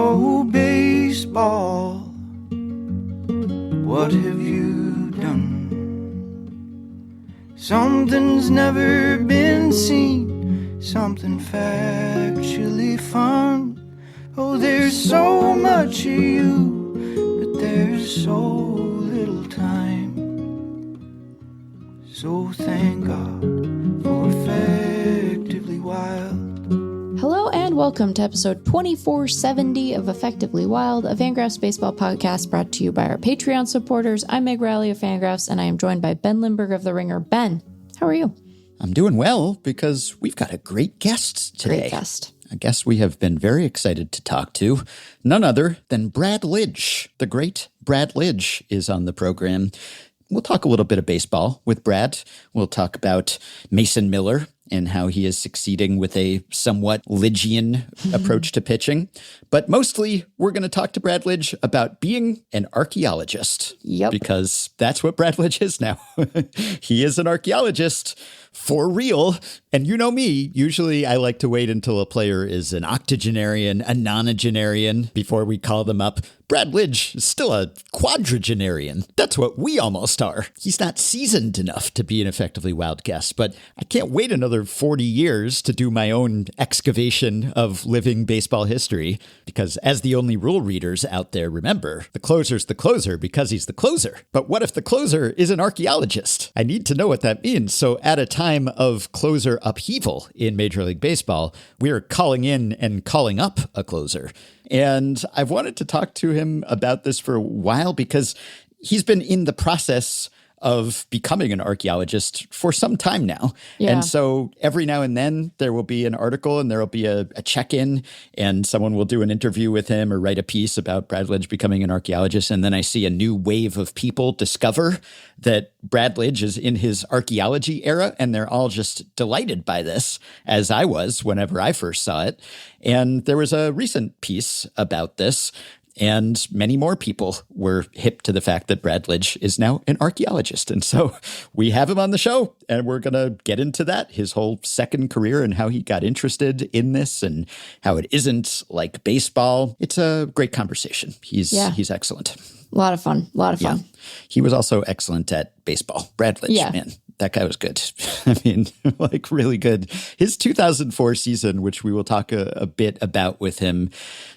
Oh, baseball, what have you done? Something's never been seen, something factually fun. Oh, there's so much of you, but there's so little time. So thank God for Effectively Wild. Hello and welcome to episode 2470 of Effectively Wild, a FanGraphs baseball podcast brought to you by our Patreon supporters. I'm Meg Riley of FanGraphs, and I am joined by Ben Lindbergh of The Ringer. Ben, how are you? I'm doing well because we've got a great guest today. Great guest. A guest we have been very excited to talk to. None other than Brad Lidge. The great Brad Lidge is on the program. We'll talk a little bit of baseball with Brad. We'll talk about Mason Miller and how he is succeeding with a somewhat Lidgian approach to pitching. But mostly, we're going to talk to Brad Lidge about being an archaeologist. Yep. Because that's what Brad Lidge is now. He is an archaeologist for real. And you know me, usually I like to wait until a player is an octogenarian, a nonagenarian before we call them up. Brad Lidge is still a quadragenarian. That's what we almost are. He's not seasoned enough to be an Effectively Wild guest, but I can't wait another 40 years to do my own excavation of living baseball history, because as the only rule readers out there remember, the closer's the closer because he's the closer. But what if the closer is an archaeologist? I need to know what that means. So at a time of closer upheaval in Major League Baseball, we're calling in and calling up a closer. And I've wanted to talk to him about this for a while because he's been in the process of becoming an archaeologist for some time now. Yeah. And so every now and then there will be an article and there will be a check-in and someone will do an interview with him or write a piece about Brad Lidge becoming an archaeologist. And then I see a new wave of people discover that Brad Lidge is in his archaeology era, and they're all just delighted by this, as I was whenever I first saw it. And there was a recent piece about this, and many more people were hip to the fact that Brad Lidge is now an archaeologist. And so we have him on the show, and we're going to get into that, his whole second career and how he got interested in this and how it isn't like baseball. It's a great conversation. He's excellent. A lot of fun. Yeah. He was also excellent at baseball. Brad Lidge, man. That guy was good. I mean, like really good. His 2004 season, which we will talk a bit about with him,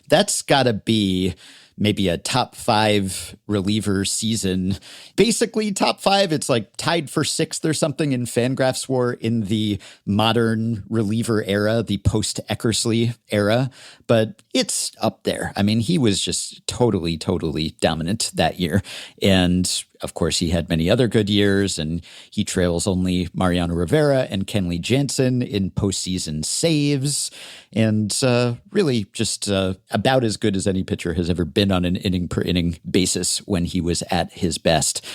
that's got to be maybe a top 5 reliever season. Basically top 5, it's like tied for 6th or something in FanGraphs WAR in the modern reliever era, the post-Eckersley era. But it's up there. I mean, he was just totally dominant that year. And of course, he had many other good years, and he trails only Mariano Rivera and Kenley Jansen in postseason saves, and really just about as good as any pitcher has ever been on an inning-per-inning basis when he was at his best.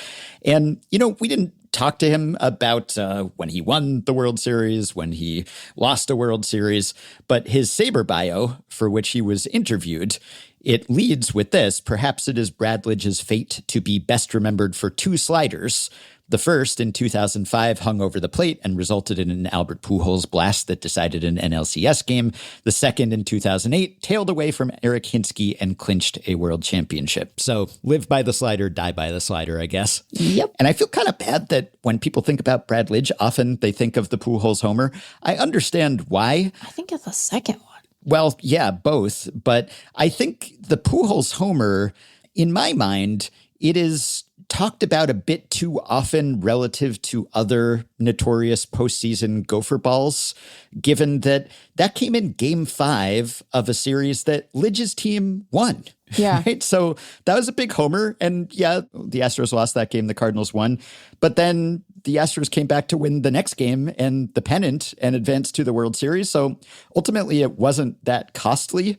And, you know, we didn't talk to him about when he won the World Series, when he lost a World Series, but his Sabre bio, for which he was interviewed, it leads with this: perhaps it is Brad Lidge's fate to be best remembered for 2 sliders. The first, in 2005, hung over the plate and resulted in an Albert Pujols blast that decided an NLCS game. The second, in 2008, tailed away from Eric Hinsky and clinched a world championship. So live by the slider, die by the slider, I guess. Yep. And I feel kind of bad that when people think about Brad Lidge, often they think of the Pujols homer. I understand why. I think it's the second one. Well, yeah, both. But I think the Pujols homer, in my mind, it is talked about a bit too often relative to other notorious postseason gopher balls, given that came in Game 5 of a series that Lidge's team won. Yeah. Right? So that was a big homer. And yeah, the Astros lost that game. The Cardinals won. But then the Astros came back to win the next game and the pennant and advanced to the World Series. So ultimately, it wasn't that costly.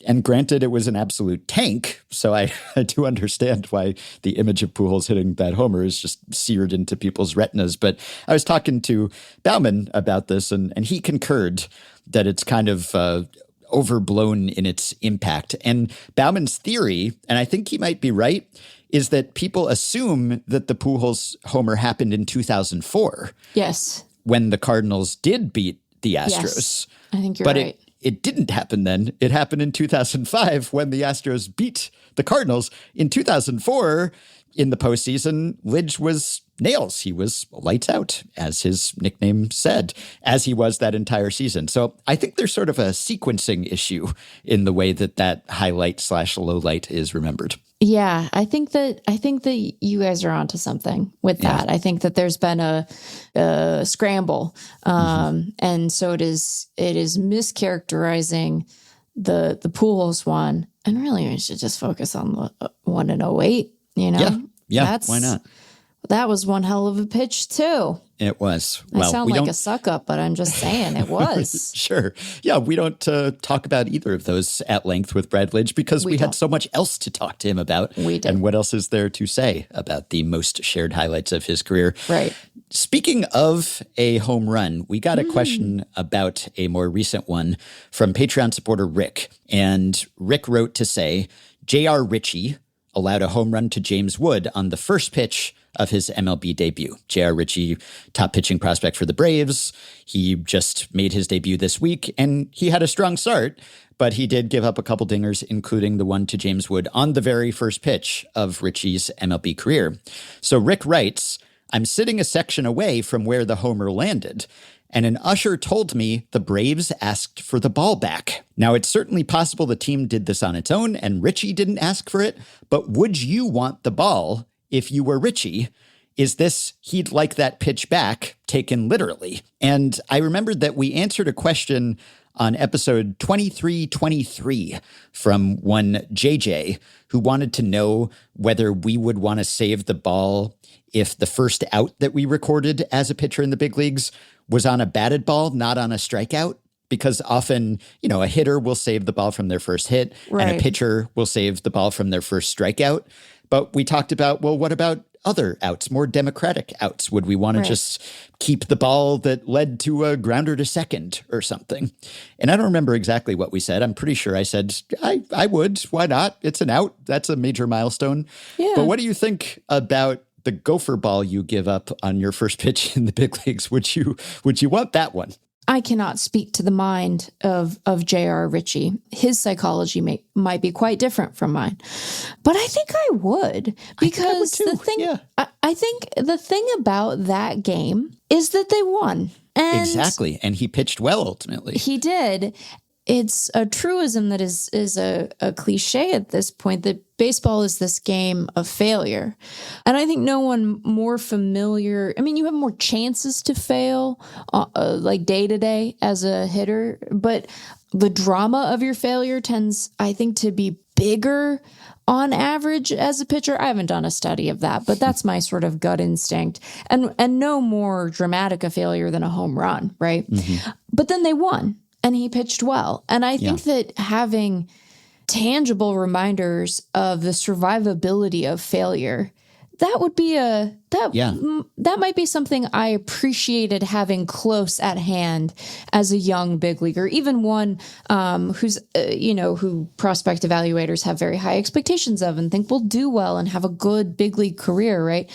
And granted, it was an absolute tank. So I do understand why the image of Pujols hitting that homer is just seared into people's retinas. But I was talking to Bauman about this, and he concurred that it's kind of overblown in its impact. And Bauman's theory, and I think he might be right, is that people assume that the Pujols homer happened in 2004. Yes. When the Cardinals did beat the Astros. Yes, I think you're but right. it didn't happen then. It happened in 2005 when the Astros beat the Cardinals. In 2004, in the postseason, Lidge was nails. He was lights out, as his nickname said, as he was that entire season. So I think there's sort of a sequencing issue in the way that highlight/lowlight is remembered. Yeah, I think that you guys are onto something with that. Yeah. I think that there's been a scramble, and so it is mischaracterizing the Pujols one, and really we should just focus on the one in 2008. You know, yeah, why not? That was one hell of a pitch too. It was. I sound like a suck up, but I'm just saying it was. Sure. Yeah, we don't talk about either of those at length with Brad Lidge because we had so much else to talk to him about. We did. And what else is there to say about the most shared highlights of his career? Right. Speaking of a home run, we got a question about a more recent one from Patreon supporter Rick. And Rick wrote to say, J.R. Ritchie allowed a home run to James Wood on the first pitch of his MLB debut. J.R. Ritchie, top pitching prospect for the Braves. He just made his debut this week, and he had a strong start, but he did give up a couple dingers, including the one to James Wood on the very first pitch of Ritchie's MLB career. So Rick writes, I'm sitting a section away from where the homer landed, and an usher told me the Braves asked for the ball back. Now, it's certainly possible the team did this on its own and Ritchie didn't ask for it, but would you want the ball if you were Ritchie? Is this he'd like that pitch back taken literally? And I remembered that we answered a question on episode 2323 from one JJ who wanted to know whether we would want to save the ball if the first out that we recorded as a pitcher in the big leagues was on a batted ball, not on a strikeout. Because often, a hitter will save the ball from their first hit and a pitcher will save the ball from their first strikeout. But we talked about, well, what about other outs, more democratic outs? Would we want to just keep the ball that led to a grounder to second or something? And I don't remember exactly what we said. I'm pretty sure I said, I would. Why not? It's an out. That's a major milestone. Yeah. But what do you think about the gopher ball you give up on your first pitch in the big leagues? Would you want that one? I cannot speak to the mind of J.R. Ritchie. His psychology might be quite different from mine, but I think I would, because I think the thing about that game is that they won. And exactly, and he pitched well ultimately. He did. It's a truism that is a cliche at this point, that baseball is this game of failure. And I think no one more familiar. I mean, you have more chances to fail like day to day as a hitter, but the drama of your failure tends, I think, to be bigger on average as a pitcher. I haven't done a study of that, but that's my sort of gut instinct. And no more dramatic a failure than a home run, right? Mm-hmm. But then they won. And he pitched well. And I think that having tangible reminders of the survivability of failure, that would be that might be something I appreciated having close at hand as a young big leaguer, even one who's who prospect evaluators have very high expectations of and think will do well and have a good big league career, right?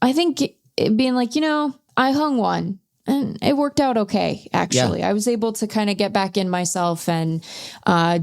I think it being like, I hung one. And it worked out okay, actually. Yeah. I was able to kind of get back in myself and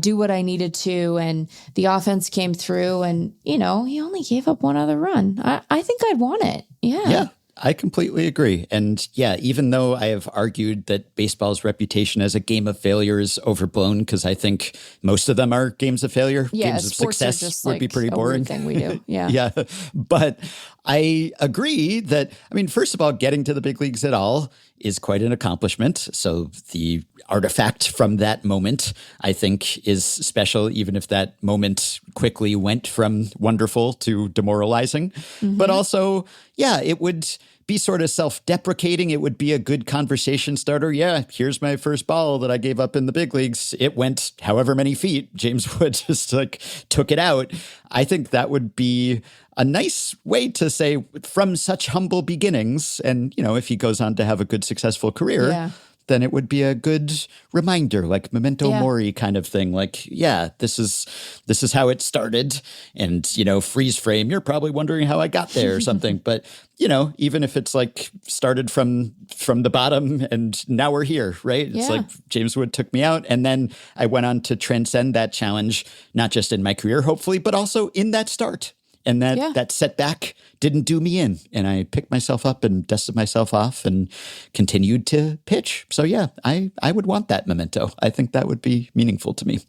do what I needed to. And the offense came through and, he only gave up one other run. I think I'd want it. Yeah. I completely agree. And even though I have argued that baseball's reputation as a game of failure is overblown, because I think most of them are games of failure, games of success would be pretty boring. Thing we do. Yeah. Yeah. But I agree that, first of all, getting to the big leagues at all is quite an accomplishment. So the artifact from that moment, I think, is special, even if that moment quickly went from wonderful to demoralizing. Mm-hmm. But also, it would be sort of self-deprecating. It would be a good conversation starter. Yeah, here's my first ball that I gave up in the big leagues. It went however many feet. James Wood just took it out. I think that would be a nice way to say, from such humble beginnings, and if he goes on to have a good, successful career, then it would be a good reminder, like memento mori kind of thing. Like, yeah, this is how it started. And, freeze frame, you're probably wondering how I got there or something. But, even if it's like started from the bottom and now we're here, right? It's like James Wood took me out. And then I went on to transcend that challenge, not just in my career, hopefully, but also in that start. And that setback didn't do me in. And I picked myself up and dusted myself off and continued to pitch. So, yeah, I would want that memento. I think that would be meaningful to me.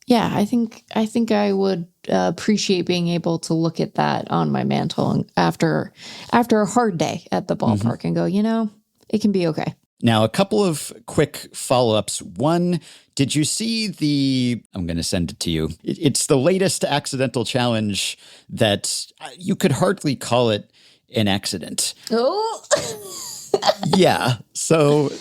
Yeah, I think I would appreciate being able to look at that on my mantle after a hard day at the ballpark and go, it can be okay. Now, a couple of quick follow-ups. One, did you see I'm going to send it to you. It's the latest accidental challenge that you could hardly call it an accident. Oh, yeah. So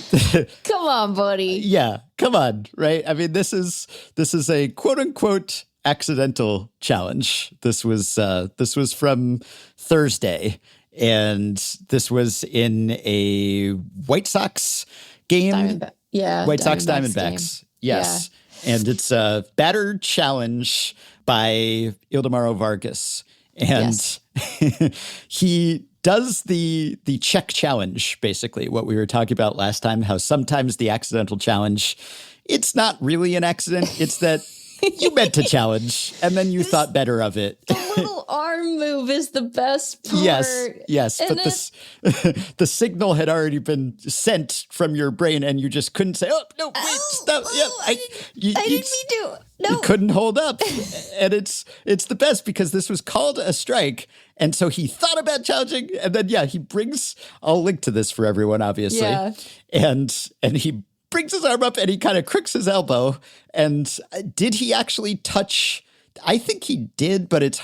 come on, buddy. Yeah, come on. Right. I mean, this is a quote unquote accidental challenge. This was from Thursday. And this was in a White Sox game. White Sox Diamondbacks. Yes. Yeah. And it's a batter challenge by Ildemaro Vargas. And he does the check challenge, basically, what we were talking about last time, how sometimes the accidental challenge, it's not really an accident. It's that you meant to challenge, and then you thought better of it. The little arm move is the best part. Yes. But the signal had already been sent from your brain, and you just couldn't say, "Oh no, wait, stop!" I didn't mean to. No, you couldn't hold up, and it's the best because this was called a strike, and so he thought about challenging, and then he brings. I'll link to this for everyone, obviously, and he brings his arm up and he kind of crooks his elbow. And did he actually touch? I think he did, but it's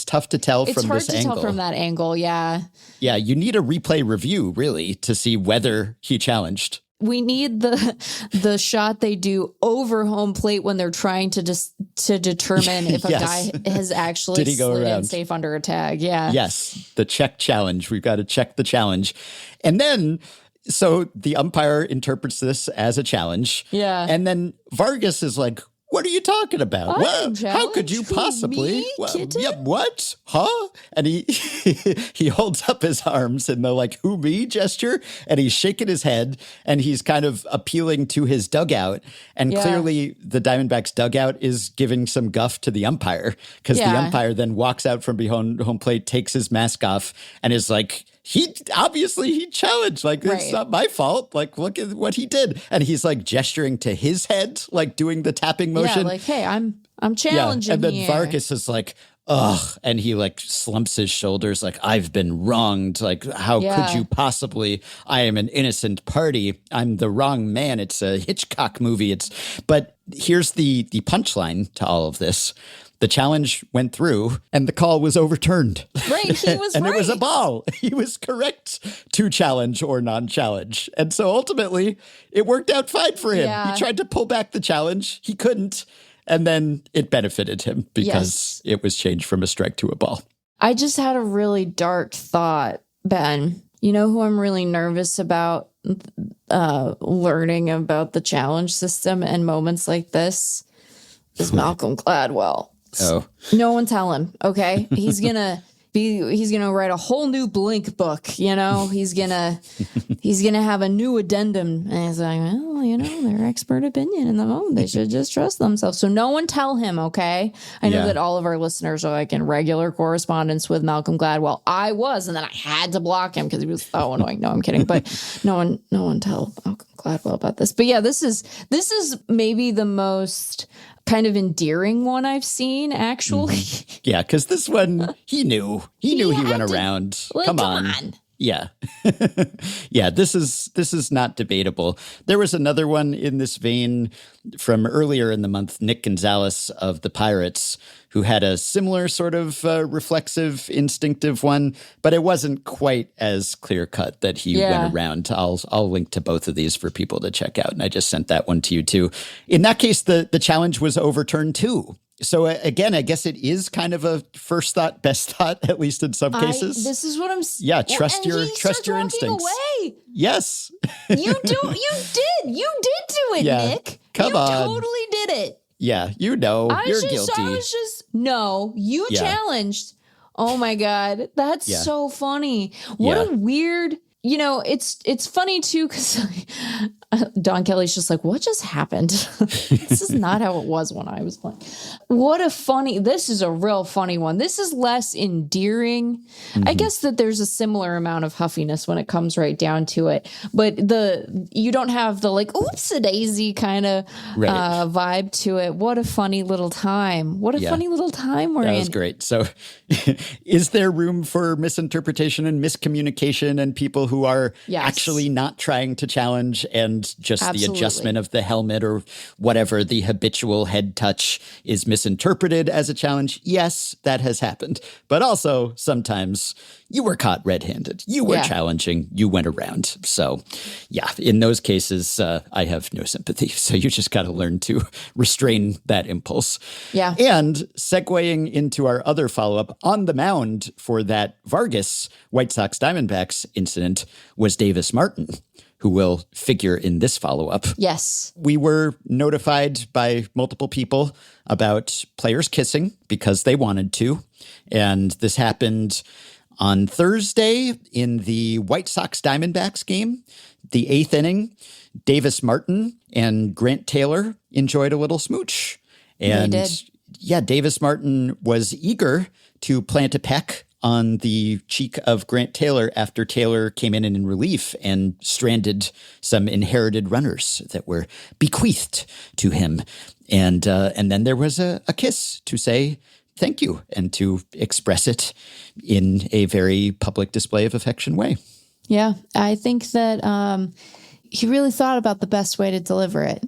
tough to tell from this angle. It's hard to tell from that angle, yeah. Yeah, you need a replay review, really, to see whether he challenged. We need the shot they do over home plate when they're trying to determine if a guy has actually slid in safe under a tag. Yeah. Yes, the check challenge. We've got to check the challenge. And then... So the umpire interprets this as a challenge. Yeah. And then Vargas is like, what are you talking about? What? How could you possibly? What? Huh? And he holds up his arms in the like, who, me gesture. And he's shaking his head and he's kind of appealing to his dugout. And clearly the Diamondbacks dugout is giving some guff to the umpire because the umpire then walks out from behind home plate, takes his mask off and is like, he challenged, like, it's not my fault. Like, look at what he did. And he's like gesturing to his head, like doing the tapping motion. Yeah, like, hey, I'm challenging. And then Vargas is like, ugh. And he like slumps his shoulders like, I've been wronged. Like, how could you possibly? I am an innocent party. I'm the wrong man. It's a Hitchcock movie. But here's the punchline to all of this. The challenge went through and the call was overturned. Right, he was and it was a ball. He was correct to challenge or non-challenge. And so ultimately, it worked out fine for him. Yeah. He tried to pull back the challenge. He couldn't. And then it benefited him because it was changed from a strike to a ball. I just had a really dark thought, Ben. You know who I'm really nervous about learning about the challenge system and moments like this? Is Malcolm Gladwell. Oh. No one tell him, okay? He's gonna write a whole new Blink book, you know? He's gonna have a new addendum. And he's like, well, their expert opinion in the moment. They should just trust themselves. So no one tell him, okay? I know that all of our listeners are like in regular correspondence with Malcolm Gladwell. I was, and then I had to block him because he was so annoying. No, I'm kidding. But no one tell Malcolm Gladwell about this. But yeah, this is maybe the most kind of endearing one I've seen, actually. Mm-hmm. Yeah, because this one, he knew he went around. Like, come on. Yeah. Yeah, this is not debatable. There was another one in this vein from earlier in the month, Nick Gonzalez of the Pirates, who had a similar sort of reflexive, instinctive one, but it wasn't quite as clear-cut that he went around. I'll link to both of these for people to check out, and I just sent that one to you too. In that case, the challenge was overturned too. So again, I guess it is kind of a first thought, best thought, at least in some cases. This is what I'm. Yeah, trust your instincts. Away. Yes, you did do it, yeah. Nick. Come you on, totally did it. Yeah, you're guilty. No, you challenged. Oh my God, that's so funny. What a weird. It's funny too because Don Kelly's just like, what just happened? This is not how it was when I was playing. This is a real funny one. This is less endearing. I guess that there's a similar amount of huffiness when it comes right down to it. But you don't have the like, oops-a-daisy kind of vibe to it. What a funny little time. What a funny little time we're in. That was great. So is there room for misinterpretation and miscommunication and people who are actually not trying to challenge and just the adjustment of the helmet or whatever, the habitual head touch is misinterpreted as a challenge? Yes, that has happened. But also sometimes you were caught red-handed. You were challenging. You went around. So yeah, in those cases, I have no sympathy. So you just got to learn to restrain that impulse. Yeah. And segueing into our other follow-up, on the mound for that Vargas White Sox Diamondbacks incident was Davis Martin, who will figure in this follow-up. Yes. We were notified by multiple people about players kissing because they wanted to. And this happened on Thursday in the White Sox Diamondbacks game, the 8th inning. Davis Martin and Grant Taylor enjoyed a little smooch. And they did. Yeah, Davis Martin was eager to plant a peck on the cheek of Grant Taylor after Taylor came in relief and stranded some inherited runners that were bequeathed to him. And then there was a kiss to say thank you and to express it in a very public display of affection way. Yeah, I think that he really thought about the best way to deliver it.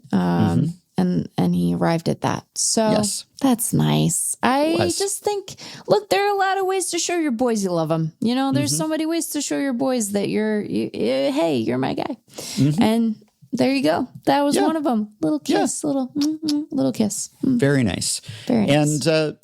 And he arrived at that. So that's nice. I just think, look, there are a lot of ways to show your boys you love them. There's so many ways to show your boys that hey, you're my guy. And there you go. That was one of them. Little kiss, little kiss. Very nice. Very nice. And,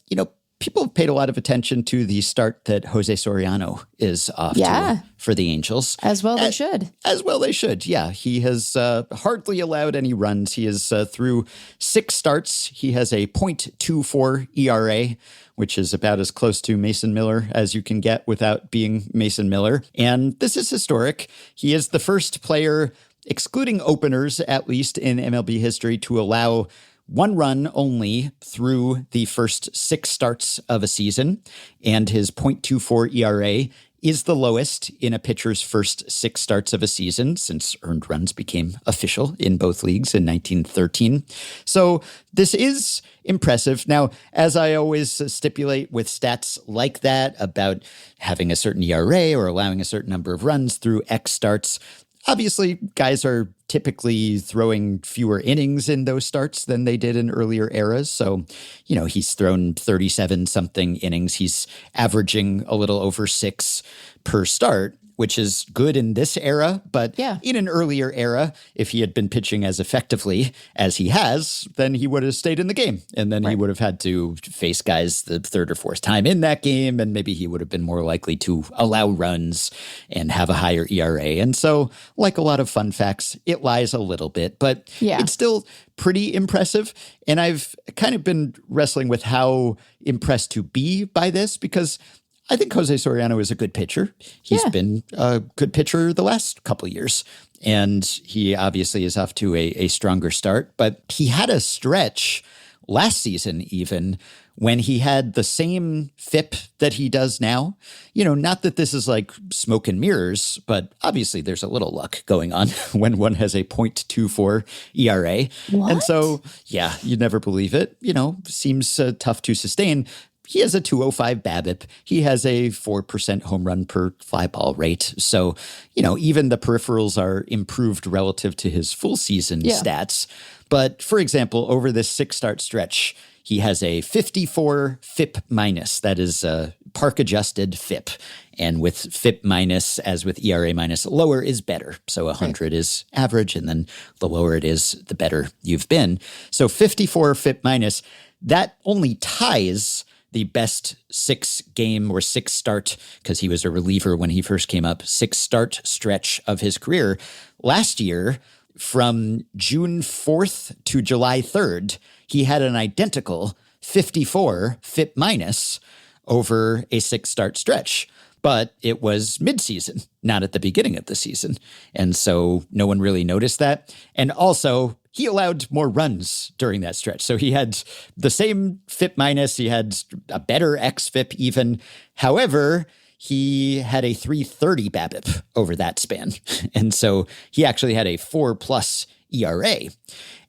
people have paid a lot of attention to the start that Jose Soriano is off to for the Angels. As well they should. As well they should, yeah. He has hardly allowed any runs. He is through 6 starts. He has a .24 ERA, which is about as close to Mason Miller as you can get without being Mason Miller. And this is historic. He is the first player, excluding openers at least in MLB history, to allow 1 run only through the first 6 starts of a season, and his .24 ERA is the lowest in a pitcher's first 6 starts of a season since earned runs became official in both leagues in 1913. So this is impressive. Now, as I always stipulate with stats like that about having a certain ERA or allowing a certain number of runs through X starts, obviously, guys are typically throwing fewer innings in those starts than they did in earlier eras. So, he's thrown 37-something innings. He's averaging a little over 6 per start, which is good in this era. But in an earlier era, if he had been pitching as effectively as he has, then he would have stayed in the game. And then he would have had to face guys the 3rd or 4th time in that game. And maybe he would have been more likely to allow runs and have a higher ERA. And so, like a lot of fun facts, it lies a little bit, but it's still pretty impressive. And I've kind of been wrestling with how impressed to be by this because I think Jose Soriano is a good pitcher. He's been a good pitcher the last couple of years, and he obviously is off to a stronger start. But he had a stretch last season even when he had the same FIP that he does now. Not that this is like smoke and mirrors, but obviously there's a little luck going on when one has a .24 ERA. What? And so, you'd never believe it. Seems tough to sustain. He has a .205 BABIP. He has a 4% home run per fly ball rate. So, even the peripherals are improved relative to his full season stats. But for example, over this 6-start stretch, he has a 54 FIP minus. That is a park adjusted FIP. And with FIP minus, as with ERA minus, lower is better. So 100 is average, and then the lower it is, the better you've been. So 54 FIP minus. That only ties the best 6-game or 6-start, because he was a reliever when he first came up, 6-start stretch of his career. Last year, from June 4th to July 3rd, he had an identical 54 FIP minus over a 6-start stretch. But it was midseason, not at the beginning of the season. And so no one really noticed that. And also, he allowed more runs during that stretch. So he had the same FIP minus. He had a better xFIP even. However, he had a 330 BABIP over that span. And so he actually had a 4+ ERA.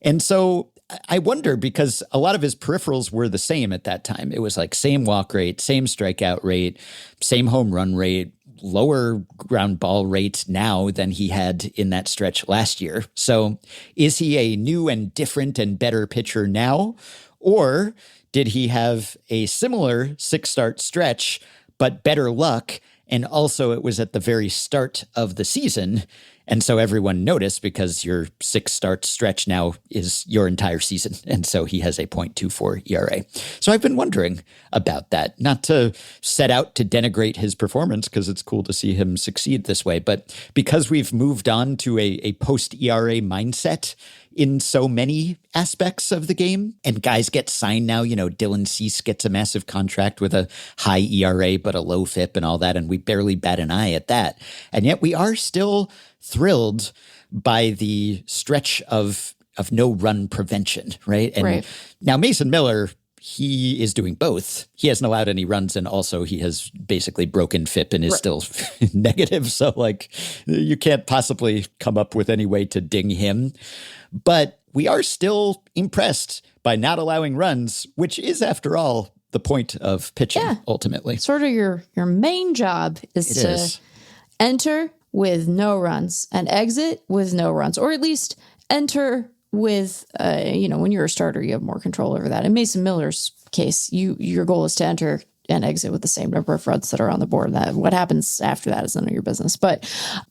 And so I wonder, because a lot of his peripherals were the same at that time. It was like same walk rate, same strikeout rate, same home run rate, lower ground ball rate now than he had in that stretch last year. So is he a new and different and better pitcher now? Or did he have a similar 6-start stretch, but better luck? And also it was at the very start of the season. And so everyone noticed, because your 6-start stretch now is your entire season. And so he has a 0.24 ERA. So I've been wondering about that, not to set out to denigrate his performance, because it's cool to see him succeed this way, but because we've moved on to a post-ERA mindset in so many aspects of the game, and guys get signed now. You know, Dylan Cease gets a massive contract with a high ERA but a low FIP and all that, and we barely bat an eye at that. And yet we are still thrilled by the stretch of no run prevention, right? And now Mason Miller, he is doing both. He hasn't allowed any runs, and also he has basically broken FIP and is still negative. So like, you can't possibly come up with any way to ding him. But we are still impressed by not allowing runs, which is, after all, the point of pitching, ultimately. Sort of your main job is enter with no runs and exit with no runs, or at least enter with, when you're a starter, you have more control over that. In Mason Miller's case, your goal is to enter and exit with the same number of runs that are on the board. That what happens after that is none of your business. But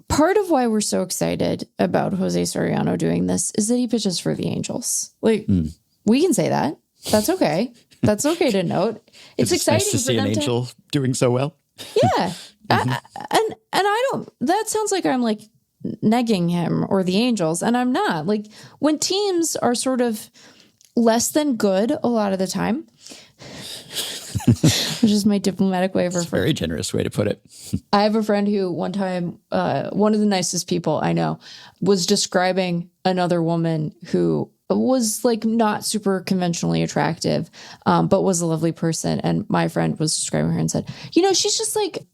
part of why we're so excited about Jose Soriano doing this is that he pitches for the Angels. Like, we can say that. That's okay. That's okay to note. It's exciting nice to see an Angel doing so well. Yeah. And I don't, that sounds like I'm like negging him or the Angels, and I'm not. Like, when teams are sort of less than good a lot of the time, which is my diplomatic way for very generous way to put it. I have a friend who one time, one of the nicest people I know, was describing another woman who was like not super conventionally attractive, but was a lovely person. And my friend was describing her and said, she's just like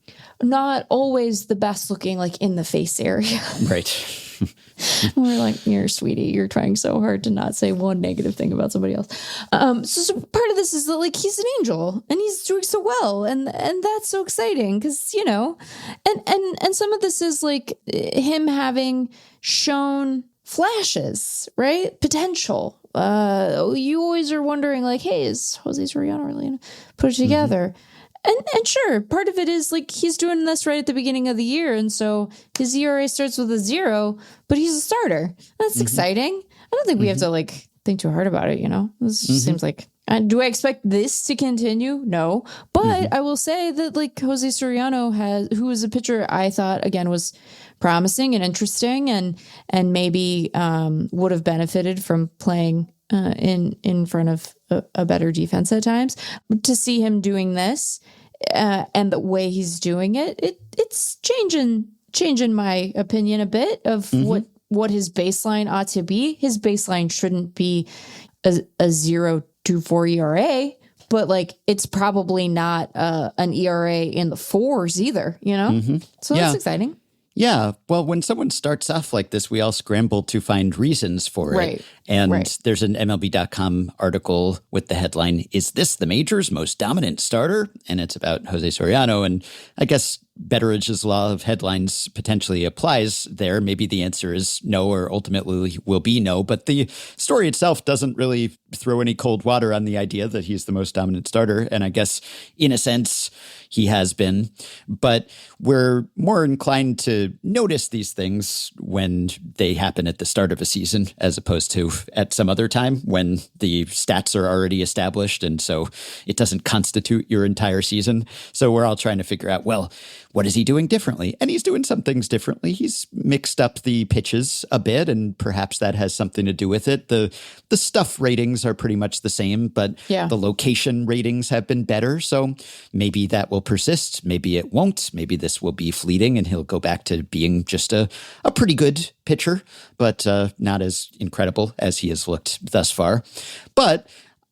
not always the best looking, like in the face area. Right. And we're like, you're sweetie, you're trying so hard to not say one negative thing about somebody else. So part of this is that, like, he's an angel and he's doing so well, and that's so exciting because and some of this is like him having shown flashes, right? Potential. You always are wondering, like, hey, is Jose Soriano really gonna put it together? And sure, part of it is like he's doing this right at the beginning of the year, and so his ERA starts with a 0, but he's a starter. That's exciting. I don't think we have to like think too hard about it. This just seems like. Do I expect this to continue? No, but I will say that like Jose Soriano who was a pitcher I thought again was promising and interesting, and maybe would have benefited from playing in front of a better defense at times. To see him doing this and the way he's doing it's changing my opinion a bit of what his baseline ought to be. His baseline shouldn't be a 0.24 ERA, but like it's probably not an ERA in the 4s either, So that's exciting. Yeah. Well, when someone starts off like this, we all scramble to find reasons for it. And there's an MLB.com article with the headline, "Is this the Majors' most dominant starter?" And it's about Jose Soriano. And I guess Betteridge's law of headlines potentially applies there. Maybe the answer is no, or ultimately will be no. But the story itself doesn't really throw any cold water on the idea that he's the most dominant starter. And I guess in a sense, he has been. But we're more inclined to notice these things when they happen at the start of a season, as opposed to at some other time when the stats are already established. And so it doesn't constitute your entire season. So we're all trying to figure out, well, what is he doing differently? And he's doing some things differently. He's mixed up the pitches a bit, and perhaps that has something to do with it. The stuff ratings are pretty much the same, but the location ratings have been better. So maybe that will persist. Maybe it won't. Maybe this will be fleeting and he'll go back to being just a pretty good pitcher, but not as incredible as he has looked thus far. But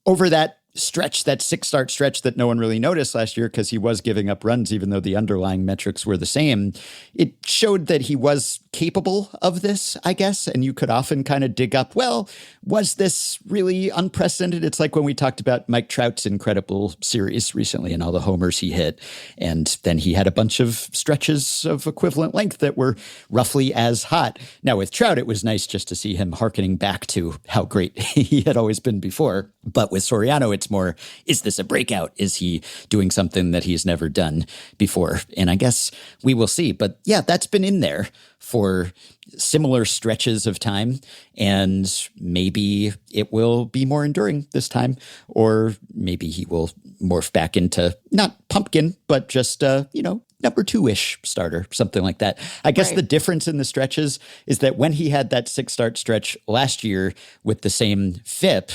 over that stretch, that 6-start stretch that no one really noticed last year because he was giving up runs, even though the underlying metrics were the same, it showed that he was capable of this, I guess. And you could often kind of dig up, well, was this really unprecedented? It's like when we talked about Mike Trout's incredible series recently and all the homers he hit. And then he had a bunch of stretches of equivalent length that were roughly as hot. Now with Trout, it was nice just to see him hearkening back to how great he had always been before. But with Soriano, it's more, is this a breakout? Is he doing something that he's never done before? And I guess we will see. But yeah, that's been in there for similar stretches of time. And maybe it will be more enduring this time. Or maybe he will morph back into not pumpkin, but just, number 2-ish starter, something like that. I guess the difference in the stretches is that when he had that 6-start stretch last year with the same FIP,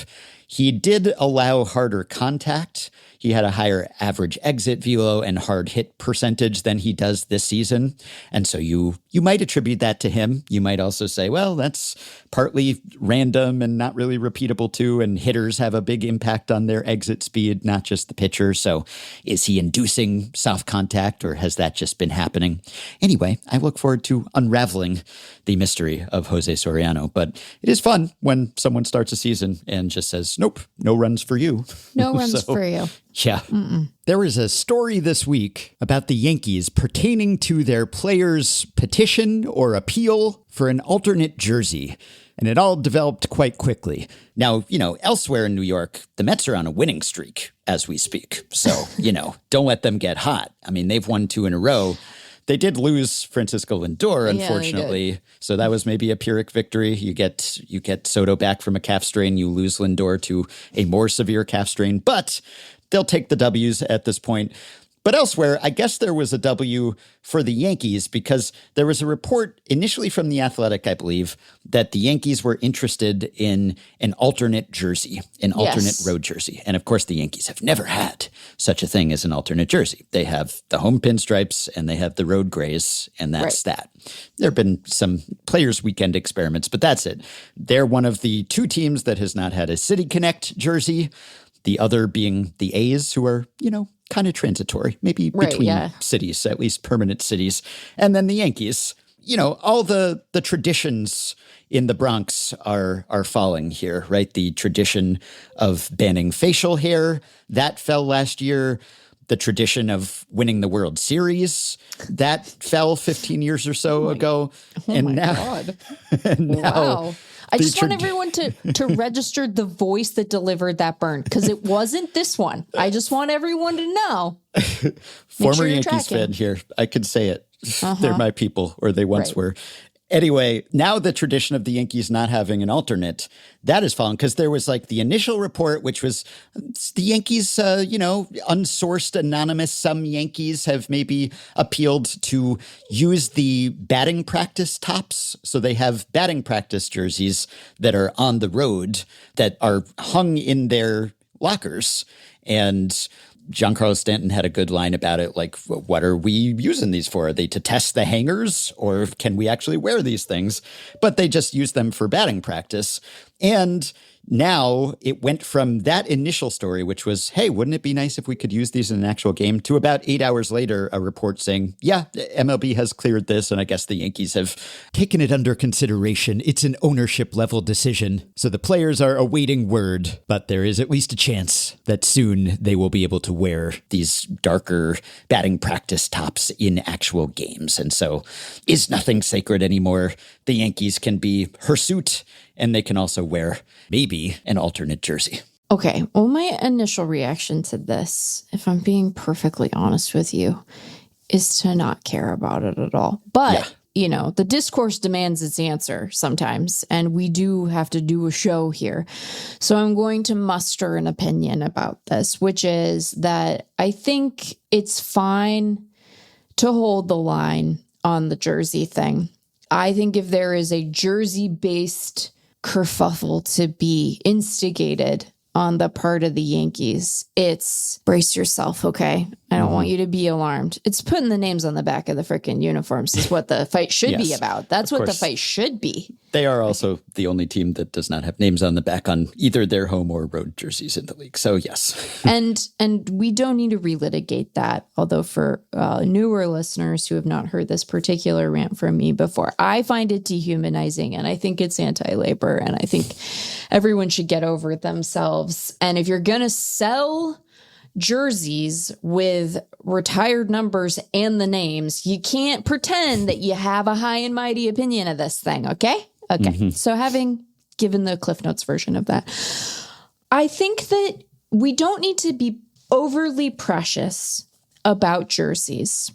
he did allow harder contact. He had a higher average exit velo and hard hit percentage than he does this season. And so you might attribute that to him. You might also say, well, that's partly random and not really repeatable too. And hitters have a big impact on their exit speed, not just the pitcher. So is he inducing soft contact, or has that just been happening? Anyway, I look forward to unraveling the mystery of Jose Soriano. But it is fun when someone starts a season and just says, nope, no runs for you. No runs for you. Yeah. There was a story this week about the Yankees pertaining to their players' petition or appeal for an alternate jersey. And it all developed quite quickly. Now, elsewhere in New York, the Mets are on a winning streak as we speak. So, don't let them get hot. I mean, they've won 2 in a row. They did lose Francisco Lindor, unfortunately. So that was maybe a Pyrrhic victory. You get Soto back from a calf strain. You lose Lindor to a more severe calf strain. But they'll take the W's at this point. But elsewhere, I guess there was a W for the Yankees because there was a report initially from The Athletic, I believe, that the Yankees were interested in an alternate jersey, an alternate road jersey. And of course, the Yankees have never had such a thing as an alternate jersey. They have the home pinstripes and they have the road grays, and that's that. There have been some Players Weekend experiments, but that's it. They're one of the 2 teams that has not had a City Connect jersey, the other being the A's, who are, kind of transitory, maybe between cities, at least permanent cities. And then the Yankees, all the traditions in the Bronx are falling here, right? The tradition of banning facial hair, that fell last year. The tradition of winning the World Series, that fell 15 years or so ago. God. Wow. I just want everyone to register the voice that delivered that burn, because it wasn't this one. I just want everyone to know. Former Yankees fan here. I can say it. They're my people, or they once were. Anyway, now the tradition of the Yankees not having an alternate, that has fallen, because there was like the initial report, which was the Yankees, unsourced, anonymous. Some Yankees have maybe appealed to use the batting practice tops. So they have batting practice jerseys that are on the road that are hung in their lockers. And Giancarlo Stanton had a good line about it, like, what are we using these for? Are they to test the hangers, or can we actually wear these things? But they just use them for batting practice. And now it went from that initial story, which was, hey, wouldn't it be nice if we could use these in an actual game, to about 8 hours later, a report saying, yeah, MLB has cleared this, and I guess the Yankees have taken it under consideration. It's an ownership level decision. So the players are awaiting word, but there is at least a chance that soon they will be able to wear these darker batting practice tops in actual games. And so is nothing sacred anymore. The Yankees can be hirsute, and they can also wear maybe an alternate jersey. Okay, well, my initial reaction to this, if I'm being perfectly honest with you, is to not care about it at all. But, you know, the discourse demands its answer sometimes, and we do have to do a show here. So I'm going to muster an opinion about this, which is that I think it's fine to hold the line on the jersey thing. I think if there is a jersey-based kerfuffle to be instigated on the part of the Yankees, it's brace yourself, okay? I don't want you to be alarmed. It's putting the names on the back of the freaking uniforms is what the fight should be about. That's what the fight should be. They are also the only team that does not have names on the back on either their home or road jerseys in the league. So, yes. And we don't need to relitigate that. Although for newer listeners who have not heard this particular rant from me before, I find it dehumanizing, and I think it's anti-labor, and I think everyone should get over it themselves. And if you're going to sell jerseys with retired numbers and the names, you can't pretend that you have a high and mighty opinion of this thing, okay? Okay. So having given the Cliff Notes version of that, I think that we don't need to be overly precious about jerseys.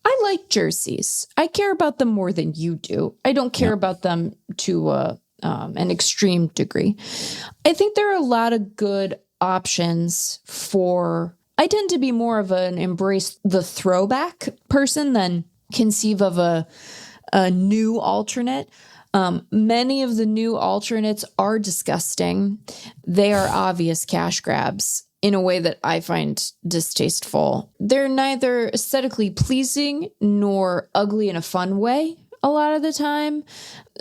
I like jerseys. I care about them more than you do. I don't care about them to an extreme degree. I think there are a lot of good options for, I tend to be more of an embrace the throwback person than conceive of a new alternate. Many of the new alternates are disgusting. They are obvious cash grabs in a way that I find distasteful. They're neither aesthetically pleasing nor ugly in a fun way a lot of the time,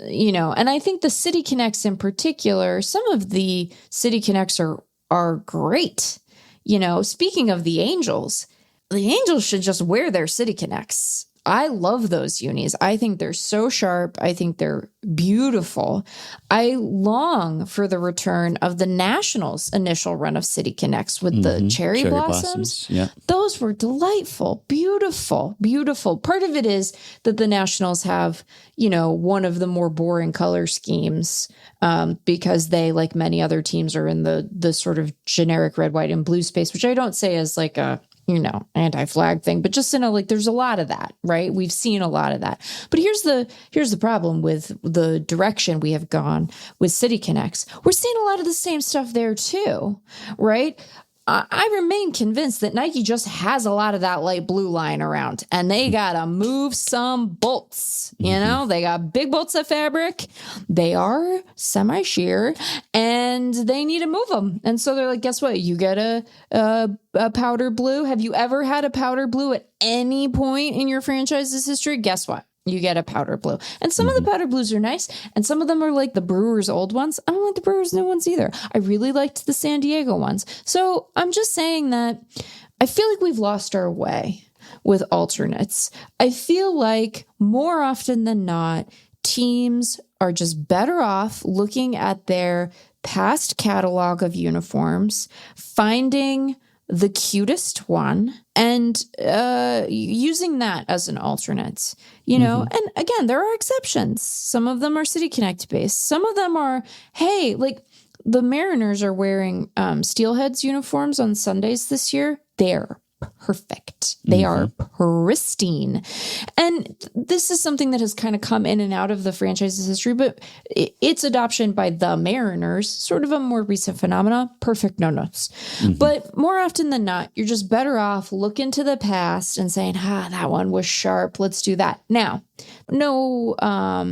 you know, and I think the City Connects in particular, some of the City Connects are great. You know, speaking of the Angels should just wear their City Connects. I love those unis. I think they're so sharp. I think they're beautiful. I long for the return of the Nationals' initial run of City Connects with the cherry blossoms. Yeah. Those were delightful, beautiful, beautiful. Part of it is that the Nationals have, you know, one of the more boring color schemes because they, like many other teams, are in the sort of generic red, white, and blue space, which I don't say as like a, you know, anti-flag thing, but just in a, like, there's a lot of that, right? We've seen a lot of that. But here's the problem with the direction we have gone with City Connects. We're seeing a lot of the same stuff there too, right? I remain convinced that Nike just has a lot of that light blue lying around, and they got to move some bolts. You know, they got big bolts of fabric. They are semi-sheer, and they need to move them. And so they're like, guess what? You get a powder blue. Have you ever had a powder blue at any point in your franchise's history? Guess what? You get a powder blue. And some of the powder blues are nice, and some of them are like the Brewers' old ones. I don't like the Brewers' new ones either. I really liked the San Diego ones. So I'm just saying that I feel like we've lost our way with alternates. I feel like more often than not, teams are just better off looking at their past catalog of uniforms, finding the cutest one, and using that as an alternate, you know. And again, there are exceptions. Some of them are City Connect based. Some of them are, hey, like the Mariners are wearing Steelheads uniforms on Sundays this year. They're perfect. They are pristine. And this is something that has kind of come in and out of the franchise's history, but its adoption by the Mariners, sort of a more recent phenomena, perfect no-notes. But more often than not, you're just better off looking to the past and saying, that one was sharp. Let's do that. Now, no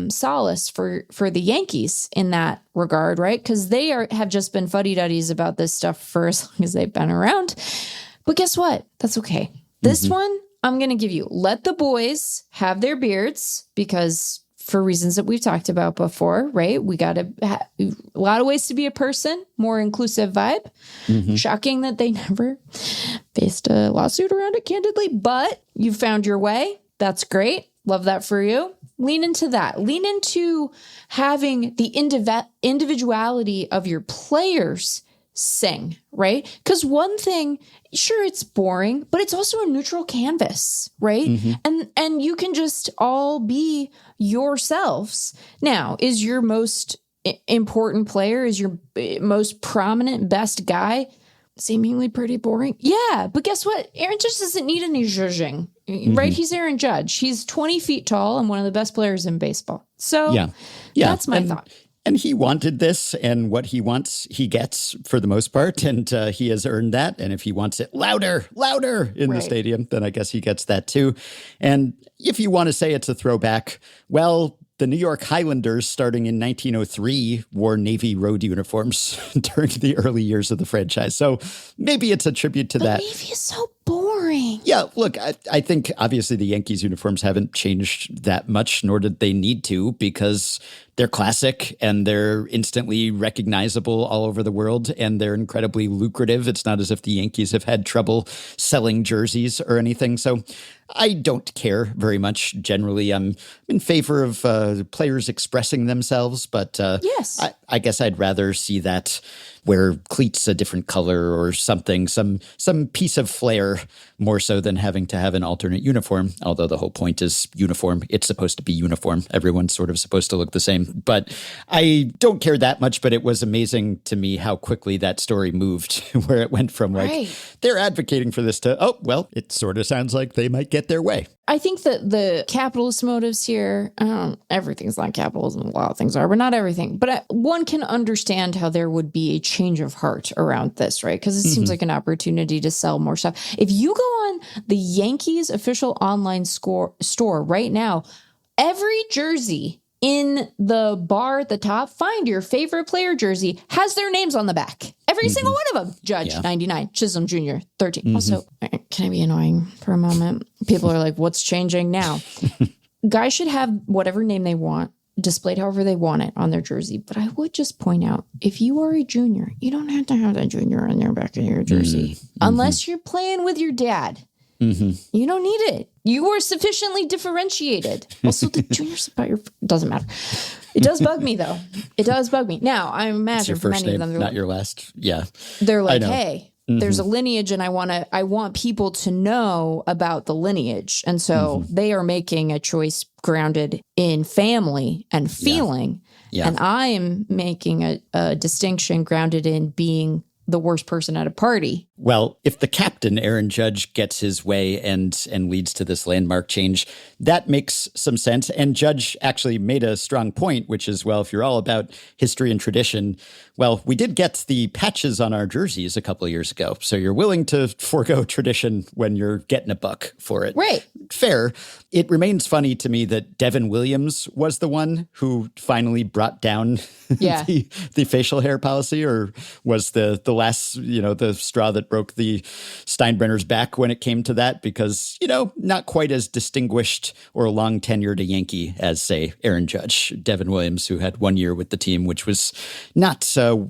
solace for the Yankees in that regard, right? Because they have just been fuddy-duddies about this stuff for as long as they've been around. But guess what? That's okay. This one, I'm going to give you. Let the boys have their beards, because for reasons that we've talked about before, right? We got a lot of ways to be a person, more inclusive vibe. Shocking that they never faced a lawsuit around it, candidly, but you found your way. That's great. Love that for you. Lean into that. Lean into having the individuality of your players sing, right? Because one thing, sure, it's boring, but it's also a neutral canvas, right? And you can just all be yourselves. Now, is your most important player, is your most prominent, best guy seemingly pretty boring? Yeah, but guess what? Aaron Judge doesn't need any zhuzhing, right? He's Aaron Judge. He's 20 feet tall and one of the best players in baseball. So that's my thought. And he wanted this, and what he wants, he gets for the most part, and he has earned that. And if he wants it louder in the stadium, then I guess he gets that too. And if you want to say it's a throwback, well, the New York Highlanders, starting in 1903, wore Navy road uniforms during the early years of the franchise. So maybe it's a tribute to that. Navy is so boring. Yeah, look, I think obviously the Yankees uniforms haven't changed that much, nor did they need to, because they're classic and they're instantly recognizable all over the world, and they're incredibly lucrative. It's not as if the Yankees have had trouble selling jerseys or anything. So I don't care very much. Generally, I'm in favor of players expressing themselves, but yes, I guess I'd rather see that wear cleats a different color or something, some piece of flair, more so than having to have an alternate uniform. Although the whole point is uniform. It's supposed to be uniform. Everyone's sort of supposed to look the same. But I don't care that much, but it was amazing to me how quickly that story moved, where it went from they're advocating for this to, oh, well, it sort of sounds like they might get their way. I think that the capitalist motives here, everything's not capitalism, a lot of things are, but not everything. But one can understand how there would be a change of heart around this, right? Because it seems like an opportunity to sell more stuff. If you go on the Yankees official online store right now, every jersey in the bar at the top, find your favorite player jersey, has their names on the back. Every single one of them. Judge, 99. Chisholm Jr., 13. Also, can I be annoying for a moment? People are like, what's changing now? Guys should have whatever name they want, displayed however they want it on their jersey. But I would just point out, if you are a junior, you don't have to have that junior on your back of your jersey. Unless you're playing with your dad. You don't need it. You are sufficiently differentiated. Also, the juniors about your... Doesn't matter. It does bug me, though. It does bug me. Now, I imagine it's your first many name, of them... not your last. Yeah. They're like, hey, there's a lineage, and I want people to know about the lineage. And so they are making a choice grounded in family and feeling. Yeah. And I am making a distinction grounded in being the worst person at a party. Well, if the captain, Aaron Judge, gets his way and leads to this landmark change, that makes some sense. And Judge actually made a strong point, which is, well, if you're all about history and tradition, well, we did get the patches on our jerseys a couple of years ago. So you're willing to forego tradition when you're getting a buck for it. Right. Fair. It remains funny to me that Devin Williams was the one who finally brought down the facial hair policy, or was the last, the straw that broke the Steinbrenner's back when it came to that, because, not quite as distinguished or long tenured a Yankee as, say, Aaron Judge. Devin Williams, who had 1 year with the team, which was not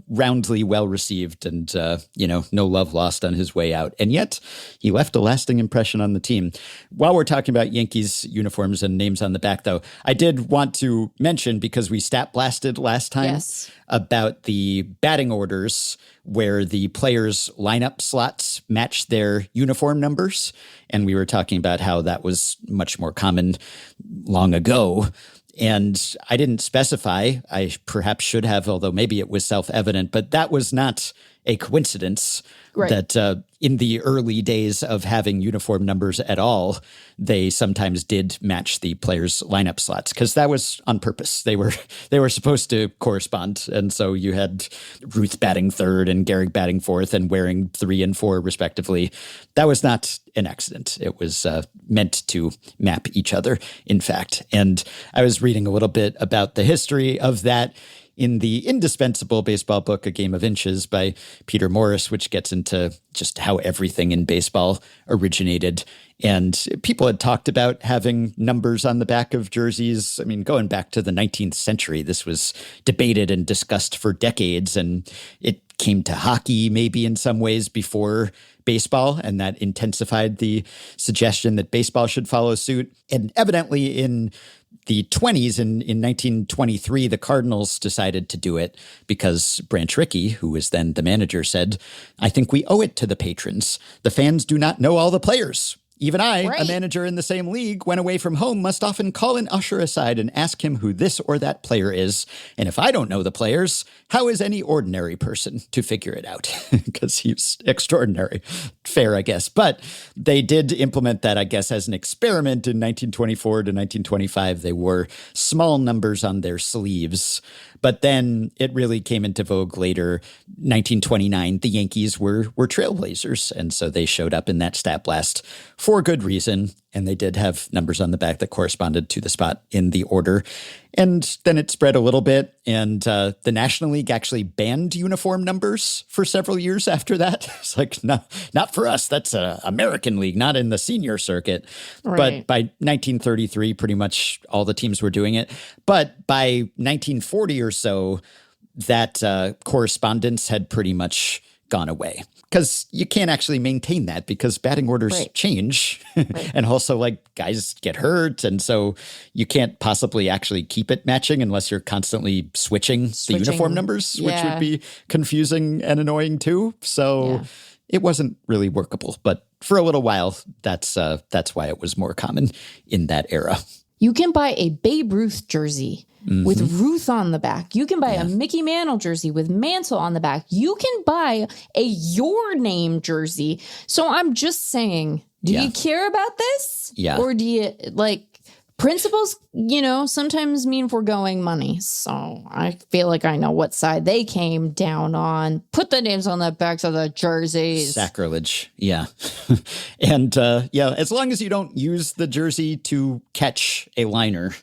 roundly well received, and, no love lost on his way out. And yet he left a lasting impression on the team. While we're talking about Yankees uniforms and names on the back, though, I did want to mention, because we stat blasted last time about the batting orders where the players' lineup slots match their uniform numbers. And we were talking about how that was much more common long ago. And I didn't specify. I perhaps should have, although maybe it was self-evident, but that was not a coincidence. Right. That in the early days of having uniform numbers at all, they sometimes did match the players' lineup slots, because that was on purpose. They were supposed to correspond. And so you had Ruth batting third and Gehrig batting fourth and wearing 3 and 4 respectively. That was not an accident. It was meant to map each other, in fact. And I was reading a little bit about the history of that. in the indispensable baseball book, A Game of Inches by Peter Morris, which gets into just how everything in baseball originated. And people had talked about having numbers on the back of jerseys. I mean, going back to the 19th century, this was debated and discussed for decades. And it came to hockey maybe in some ways before baseball, and that intensified the suggestion that baseball should follow suit. And evidently in the 20s, in 1923, the Cardinals decided to do it because Branch Rickey, who was then the manager, said, "I think we owe it to the patrons. The fans do not know all the players. Even I, a manager in the same league, when away from home, must often call an usher aside and ask him who this or that player is. And if I don't know the players, how is any ordinary person to figure it out?" Because he's extraordinary. Fair, I guess. But they did implement that, I guess, as an experiment in 1924 to 1925. They wore small numbers on their sleeves. But then it really came into vogue later. 1929, the Yankees were trailblazers. And so they showed up in that stat blast for good reason. And they did have numbers on the back that corresponded to the spot in the order. And then it spread a little bit. And the National League actually banned uniform numbers for several years after that. It's like, no, not for us. That's an American league, not in the senior circuit. Right. But by 1933, pretty much all the teams were doing it. But by 1940 or so, that correspondence had pretty much gone away. Because you can't actually maintain that because batting orders change. And also, like, guys get hurt. And so you can't possibly actually keep it matching unless you're constantly switching the uniform numbers, which would be confusing and annoying too. So it wasn't really workable. But for a little while, that's why it was more common in that era. You can buy a Babe Ruth jersey with Ruth on the back. You can buy a Mickey Mantle jersey with Mantle on the back. You can buy a Your Name jersey. So I'm just saying, do you care about this? Yeah. Or do you, like, principles, sometimes mean foregoing money. So I feel like I know what side they came down on. Put the names on the backs of the jerseys. Sacrilege. Yeah. And as long as you don't use the jersey to catch a liner,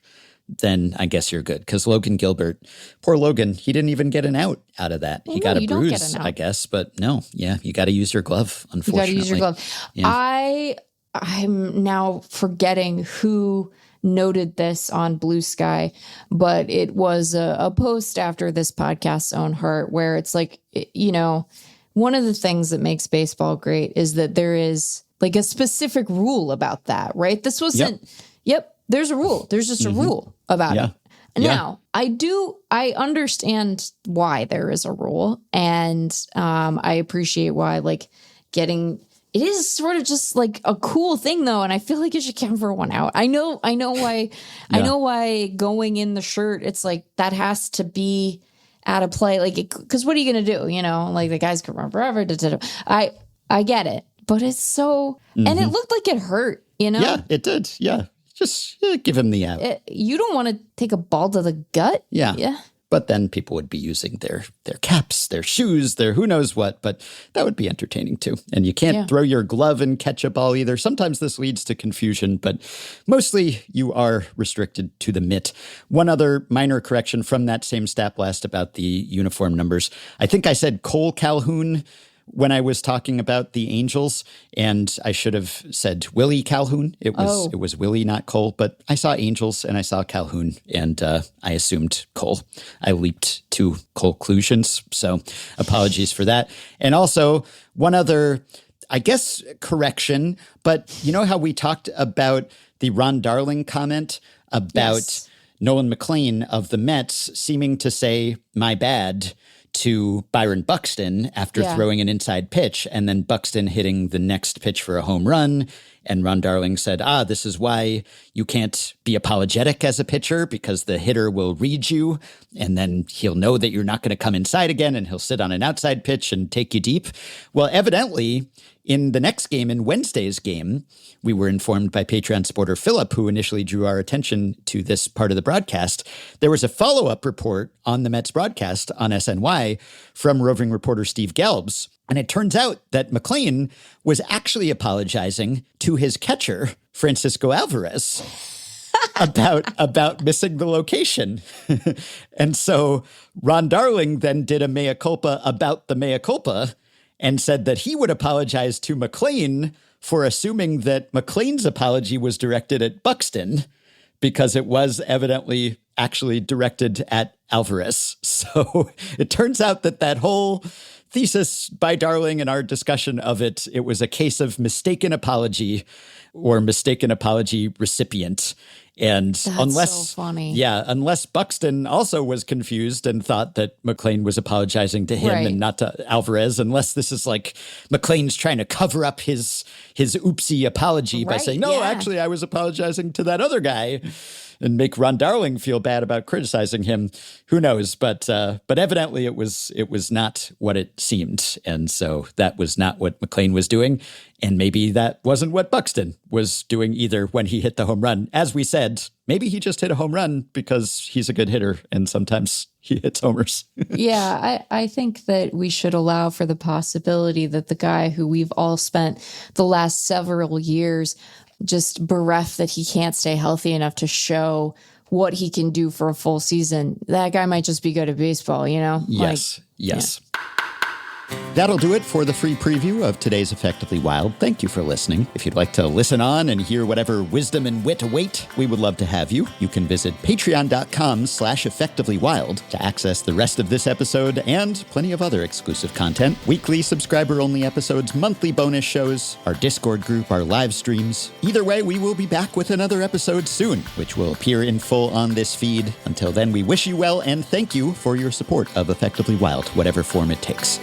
then I guess you're good. Because Logan Gilbert, poor Logan, he didn't even get an out of that. He got a bruise, I guess. But no, you got to use your glove, unfortunately. You got to use your glove. Yeah. I'm now forgetting who noted this on Blue Sky, but it was a post after this podcast's Own Heart where it's like, one of the things that makes baseball great is that there is like a specific rule about that, right? This wasn't, there's a rule. There's just a rule about it. Now, I understand why there is a rule, and I appreciate why, like, it is sort of just like a cool thing though, and I feel like you should count for one out. I know why. I know why going in the shirt, it's like that has to be out of play. Like, because what are you gonna do? Like the guys can run forever. I get it, but it's so, and it looked like it hurt. Yeah, it did. Yeah, just give him the out. You don't want to take a ball to the gut. Yeah. But then people would be using their caps, their shoes, their who knows what. But that would be entertaining too. And you can't throw your glove and catch a ball either. Sometimes this leads to confusion, but mostly you are restricted to the mitt. One other minor correction from that same stat blast about the uniform numbers. I think I said Cole Calhoun when I was talking about the Angels, and I should have said Willie Calhoun. It was Willie, not Cole, but I saw Angels and I saw Calhoun, and I assumed Cole. I leaped to conclusions, so apologies for that. And also, one other, I guess, correction, but you know how we talked about the Ron Darling comment about Nolan McLean of the Mets seeming to say, "my bad," to Byron Buxton after throwing an inside pitch, and then Buxton hitting the next pitch for a home run. And Ron Darling said, this is why you can't be apologetic as a pitcher, because the hitter will read you, and then he'll know that you're not going to come inside again, and he'll sit on an outside pitch and take you deep. Well, evidently, in the next game, in Wednesday's game, we were informed by Patreon supporter Philip, who initially drew our attention to this part of the broadcast. There was a follow-up report on the Mets broadcast on SNY from roving reporter Steve Gelbs. And it turns out that McLean was actually apologizing to his catcher, Francisco Alvarez. about missing the location. And so Ron Darling then did a mea culpa about the mea culpa and said that he would apologize to McClain for assuming that McClain's apology was directed at Buxton because it was evidently actually directed at Alvarez. So it turns out that whole thesis by Darling and our discussion of it was a case of mistaken apology or mistaken apology recipient. And That's so funny. Yeah, unless Buxton also was confused and thought that McClain was apologizing to him and not to Alvarez, unless this is like McClain's trying to cover up his oopsie apology by saying, no, actually, I was apologizing to that other guy, and make Ron Darling feel bad about criticizing him. Who knows? But evidently it was not what it seemed. And so that was not what McClain was doing. And maybe that wasn't what Buxton was doing either when he hit the home run. As we said, maybe he just hit a home run because he's a good hitter and sometimes he hits homers. Yeah, I think that we should allow for the possibility that the guy who we've all spent the last several years just bereft that he can't stay healthy enough to show what he can do for a full season. That guy might just be good at baseball, you know? Yes. Yeah. That'll do it for the free preview of today's Effectively Wild. Thank you for listening. If you'd like to listen on and hear whatever wisdom and wit await, we would love to have you. You can visit patreon.com/effectivelywild to access the rest of this episode and plenty of other exclusive content. Weekly subscriber-only episodes, monthly bonus shows, our Discord group, our live streams. Either way, we will be back with another episode soon, which will appear in full on this feed. Until then, we wish you well and thank you for your support of Effectively Wild, whatever form it takes.